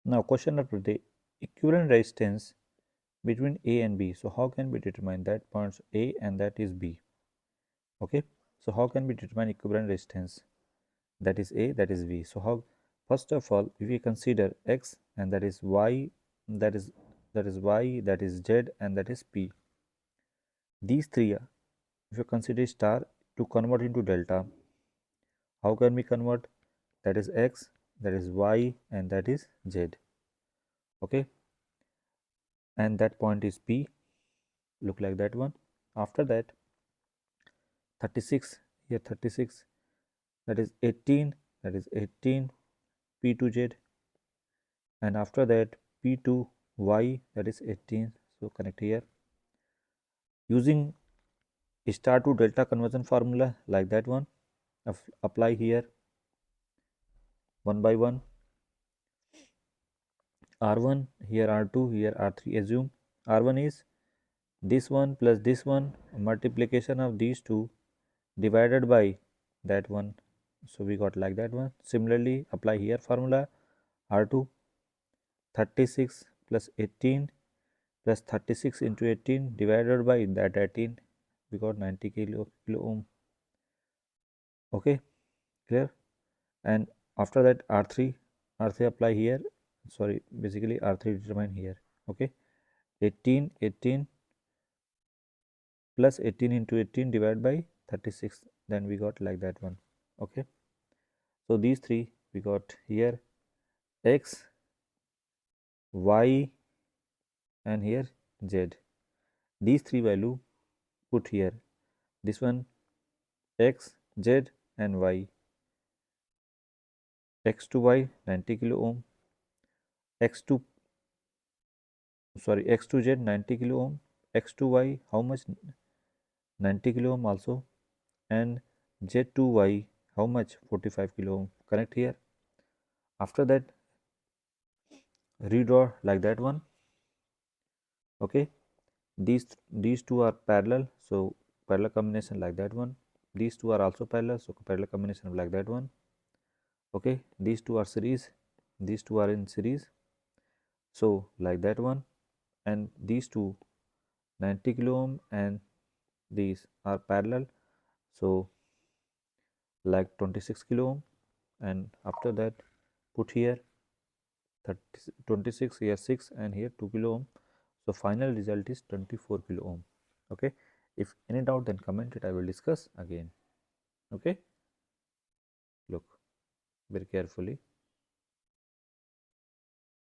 Now question number 3, equivalent resistance between A and B. So how can we determine that points A and that is B? Okay, so how can we determine equivalent resistance, that is A, that is B? So how, first of all, if we consider X and that is Y, that is Y, that is Z, and that is P. These three, if you consider star to convert into delta, how can we convert? That is X, that is Y, and that is Z. Okay, and that point is P, look like that one. After that 36, here 36, that is 18, that is 18 P2Z, and after that P2Y, that is 18. So connect here using star to delta conversion formula, like that one. Apply here one by one. R1, here R2, here R3. Assume R1 is this one plus this one, multiplication of these two divided by that one. So we got like that one. Similarly, apply here formula R2, 36 plus 18 plus 36 into 18 divided by that 18, we got 90 kilo ohm. Okay, clear? And after that R3 apply here, sorry, basically R3 determine here. Okay, 18 plus 18 into 18 divided by 36, then we got like that one. Okay, so these three we got here, X, Y, and here Z. These three value put here, this one X, Z, and Y. X to Y 90 kilo ohm, X to X to Z 90 kilo ohm, X to Y how much? 90 kilo ohm also, and Z to Y how much? 45 kilo ohm. Connect here. After that redraw like that one. Okay, these two are parallel, so parallel combination like that one. These two are also parallel, so parallel combination like that one. Okay, these two are series, these two are in series, so like that one. And these two 90 kilo ohm and these are parallel, so like 26 kilo ohm. And after that put here 26, here 6, and here 2 kilo ohm. So final result is 24 kilo ohm. Okay, if any doubt, then comment it, I will discuss again. Okay, look very carefully.